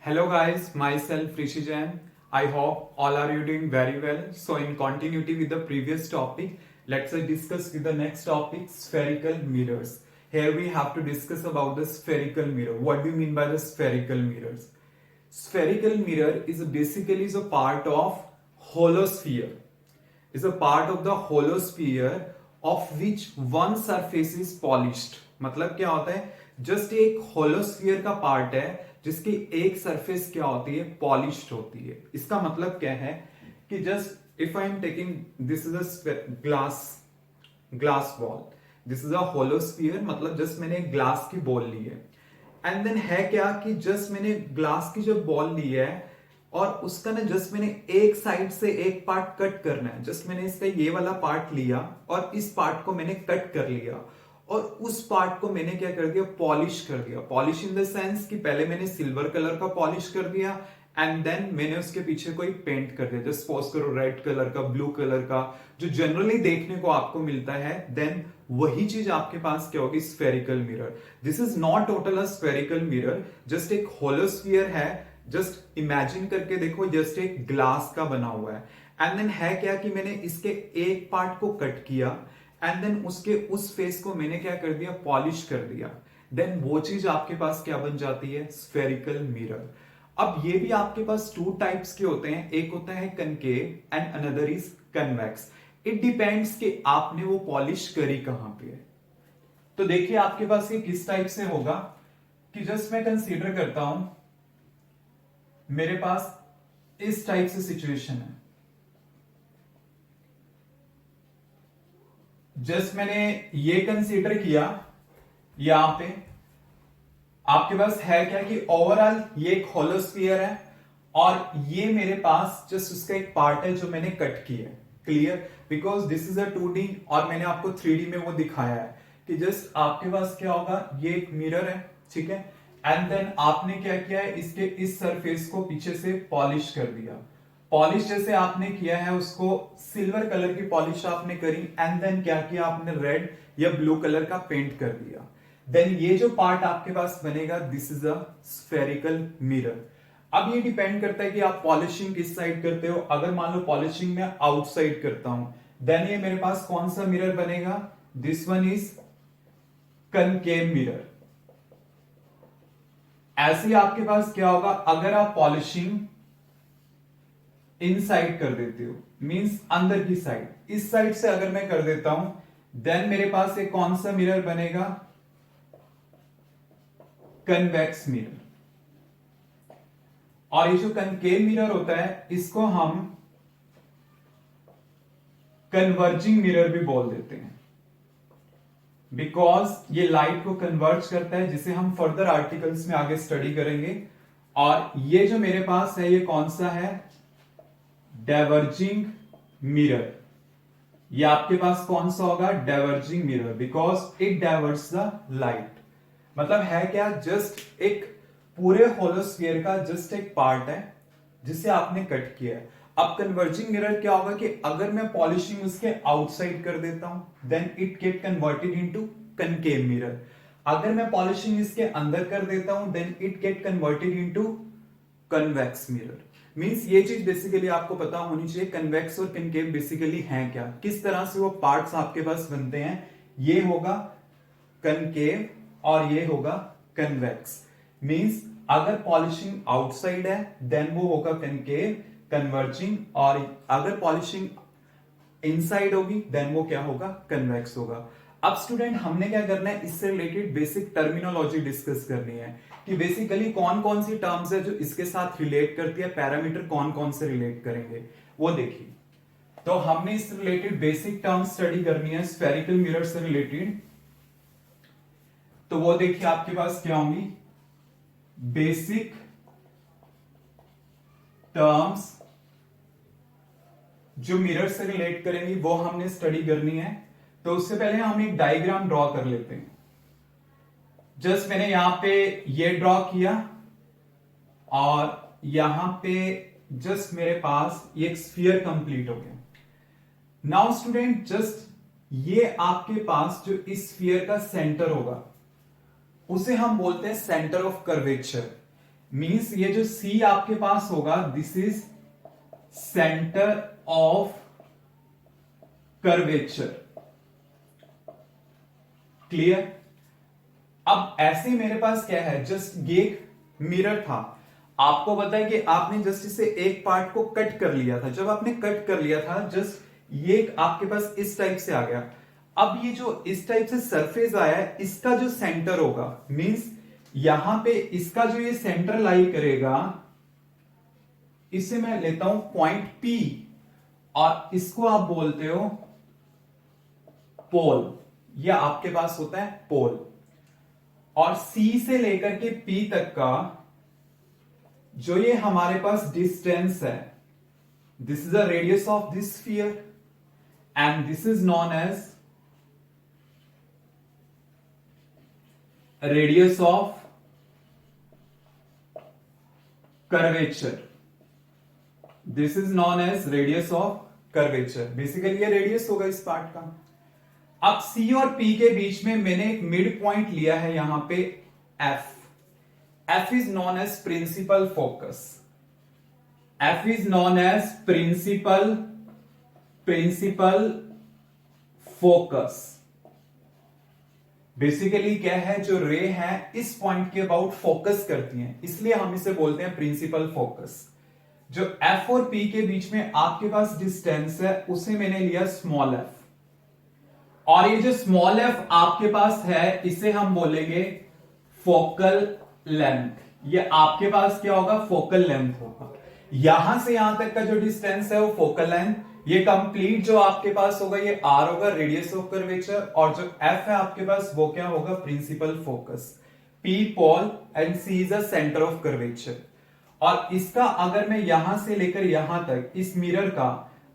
Hello guys, myself Rishi Jain. I hope all are you doing very well. So in continuity with the previous topic, let's discuss with the next topic, spherical mirrors. Here we have to discuss about the spherical mirror. What do you mean by the spherical mirrors? Spherical mirror is basically is a part of holosphere. Is a part of the holosphere of which one surface is polished. मतलब क्या होता है? Just एक होलोस्फीयर का part है जिसकी एक surface क्या होती है, पॉलिश्ड होती है. इसका मतलब क्या है कि just if I am taking this is a glass ball, this is a holosphere, मतलब जस्ट मैंने एक ग्लास की बॉल ली है. एंड देन है क्या कि जस्ट मैंने ग्लास की जो बॉल ली है और उसका ना जस्ट मैंने एक साइड से एक पार्ट कट करना है. जस्ट मैंने इसका ये वाला पार्ट लिया और इस पार्ट को मैंने कट कर लिया और उस पार्ट को मैंने क्या कर दिया, पॉलिश कर दिया. पॉलिश इन द सेंस कि पहले मैंने सिल्वर कलर का पॉलिश कर दिया एंड देन मैंने उसके पीछे कोई पेंट कर दिया. जस्ट सपोज करो रेड कलर का, ब्लू कलर का, जो जनरली देखने को आपको मिलता है. देन वही चीज आपके पास क्या होगी, spherical mirror. This is not total a spherical mirror, just एक होलोस्फीयर है. जस्ट इमेजिन करके देखो, जस्ट एक ग्लास का बना हुआ है. एंड देन है क्या कि मैंने इसके एक पार्ट को कट किया एंड देन उसके उस फेस को मैंने क्या कर दिया, पॉलिश कर दिया. देन वो चीज आपके पास क्या बन जाती है, स्फेरिकल मिरर. अब ये भी आपके पास टू टाइप्स के होते हैं. एक होता है concave and another is convex. It depends कि आपने वो पॉलिश करी कहां पे है. तो देखिए आपके पास ये किस टाइप से होगा कि जस्ट मैं कंसीडर करता हूं, मेरे पास इस टाइप से सिचुएशन है. जस्ट मैंने ये कंसीडर किया, यहां पे आपके पास है क्या कि ओवरऑल ये एक होलोस्फीयर है और ये मेरे पास जस्ट उसका एक पार्ट है जो मैंने कट किया है. Clear? Because this is a 2D और मैंने आपको 3D में वो दिखाया है कि जस्ट आपके पास क्या होगा, ये एक मिरर है, ठीक है. एंड देन आपने क्या किया है, इसके इस सरफेस को पीछे से पॉलिश कर दिया. पॉलिश जैसे आपने किया है, उसको सिल्वर कलर की पॉलिश आपने करी एंड देन क्या किया आपने, रेड या ब्लू कलर का पेंट कर दिया. देन ये जो पार्ट आपके पास बनेगा, this is a spherical mirror. अब ये डिपेंड करता है कि आप पॉलिशिंग किस साइड करते हो. अगर मान लो पॉलिशिंग में आउटसाइड करता हूं, देन ये मेरे पास कौन सा मिरर बनेगा, this one is concave mirror. ऐसे आपके पास क्या होगा, अगर आप पॉलिशिंग इनसाइड कर देते हो, मींस अंदर की साइड, इस साइड से अगर मैं कर देता हूं, देन मेरे पास एक कौन सा मिरर बनेगा, कन्वेक्स मिरर. और ये जो कनकेव मिरर होता है, इसको हम कन्वर्जिंग मिरर भी बोल देते हैं, बिकॉज ये लाइट को कन्वर्ज करता है, जिसे हम फर्दर आर्टिकल्स में आगे स्टडी करेंगे. और ये जो मेरे पास है, ये कौन सा है, डाइवर्जिंग मिरर. ये आपके पास कौन सा होगा, diverging mirror, because it diverts the light. मतलब है क्या, जस्ट एक पूरे होलोस्फीयर का जस्ट एक पार्ट है जिसे आपने कट किया है. अब कन्वर्जिंग मिरर क्या होगा कि अगर मैं पॉलिशिंग उसके आउटसाइड कर देता हूं, then it get converted into concave mirror. अगर मैं पॉलिशिंग इसके अंदर कर देता हूं, then it get converted into convex mirror. Means ये चीज बेसिकली आपको पता होनी चाहिए, कन्वेक्स और कनकेव बेसिकली हैं क्या, किस तरह से वो पार्ट्स आपके पास बनते हैं. ये होगा कनकेव और ये होगा कन्वेक्स. मींस अगर पॉलिशिंग आउटसाइड है, देन वो होगा कनकेव कन्वर्जिंग, और अगर पॉलिशिंग इनसाइड होगी, देन वो क्या होगा, कन्वेक्स होगा. अब स्टूडेंट हमने क्या करना है, इससे रिलेटेड बेसिक टर्मिनोलॉजी डिस्कस करनी है कि बेसिकली कौन कौन सी टर्म्स है जो इसके साथ रिलेट करती है, पैरामीटर कौन कौन से रिलेट करेंगे वो देखिए. तो हमने इससे रिलेटेड बेसिक टर्म्स स्टडी करनी है स्फेरिकल मिरर से रिलेटेड. तो वो देखिए आपके पास क्या होंगी, बेसिक टर्म्स जो मिरर से रिलेट करेंगी वो हमने स्टडी करनी है. तो उससे पहले हम एक डायग्राम ड्रॉ कर लेते हैं. जस्ट मैंने यहां पे ये ड्रॉ किया और यहां पे जस्ट मेरे पास ये एक स्फीयर कंप्लीट हो गया. नाउ स्टूडेंट, जस्ट ये आपके पास जो इस स्फीयर का सेंटर होगा, उसे हम बोलते हैं सेंटर ऑफ कर्वेचर. मींस ये जो C आपके पास होगा, this is centre of curvature. Clear? अब ऐसे मेरे पास क्या है, जस्ट ये मिरर था, आपको पता है कि आपने जस्ट इसे एक पार्ट को कट कर लिया था। जब आपने कट कर लिया था, जस्ट ये आपके पास इस टाइप से आ गया। अब ये जो इस टाइप से सरफेस आया है, इसका जो सेंटर होगा, मींस यहां पे इसका जो ये सेंटर लाई करेगा, इसे मैं लेता हूं पॉइंट P, और इसको आप बोलते हो पोल। यह आपके पास होता है पोल। और C से लेकर के P तक का जो ये हमारे पास डिस्टेंस है, this is the radius of this sphere and this is known as radius of curvature. This is known as radius of curvature. Basically ये रेडियस होगा इस पार्ट का। अब C और P के बीच में मैंने एक मिड पॉइंट लिया है यहां पे F। F is known as principal focus. F is known as principal focus. Basically क्या है, जो रे है इस पॉइंट के अबाउट फोकस करती हैं, इसलिए हम इसे बोलते हैं प्रिंसिपल फोकस। जो F और P के बीच में आपके पास डिस्टेंस है, उसे मैंने लिया स्मॉल f, और ये जो स्मॉल f आपके पास है, इसे हम बोलेंगे फोकल लेंथ। ये आपके पास क्या होगा, फोकल लेंथ होगा। यहां से यहां तक का जो डिस्टेंस है वो फोकल लेंथ। ये कंप्लीट जो आपके पास होगा ये R होगा, रेडियस ऑफ कर्वेचर, और जो F है आपके पास वो क्या होगा, principal focus. P pole and C is a centre of curvature. और इसका अगर मैं यहां से लेकर यहां तक इस मिरर का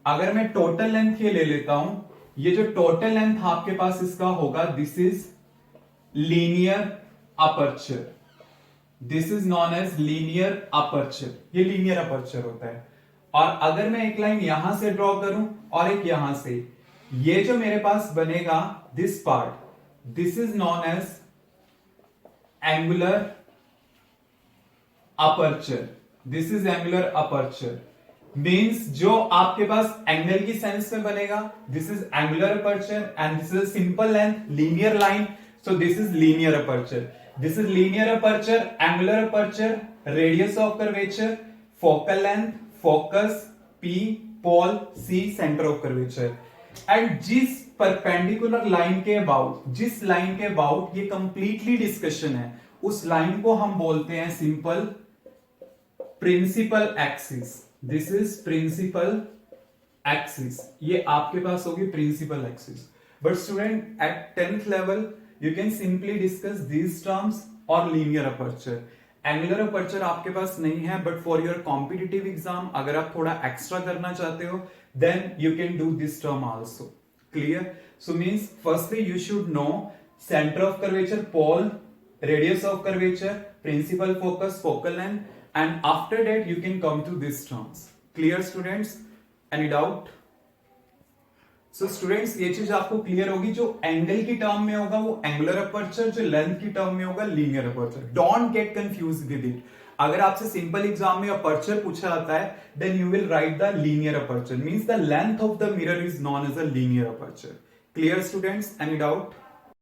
अगर मैं टोटल लेंथ ये ले लेता हूं, ये जो टोटल लेंथ आपके पास इसका होगा, this is linear aperture. This is known as linear aperture. ये लीनियर अपर्चर होता है। और अगर मैं एक लाइन यहां से ड्रॉ करूं और एक यहां से, ये जो मेरे पास बनेगा this part, this is known as angular aperture. This is angular aperture means जो आपके पास एंगल की सेंस में बनेगा, this is angular aperture and this is simple length, linear line, so this is linear aperture. This is linear aperture, angular aperture, radius of curvature, focal length, focus, P, pole, C, center of curvature. And जिस perpendicular line के about, जिस line के about ये completely discussion है, उस line को हम बोलते हैं simple principal axis. This is principal axis. ये आपके पास होगी principal axis. But student at 10th level you can simply discuss these terms or linear aperture. Angular aperture आपके पास नहीं है, but for your competitive exam अगर आप थोड़ा extra करना चाहते हो, then you can do this term also. Clear? So means firstly you should know center of curvature, pole, radius of curvature, principal focus, focal length, and after that you can come to these terms. Clear students? Any doubt? So students ये चीज आपको clear होगी, जो angle की term में होगा वो angular aperture, जो लेंथ की टर्म में होगा linear aperture. Don't get confuse with it. अगर आपसे सिंपल एग्जाम में अपर्चर पूछा जाता है, then you will write the linear aperture, means the length of the mirror is known as a linear aperture. Clear students? Any doubt?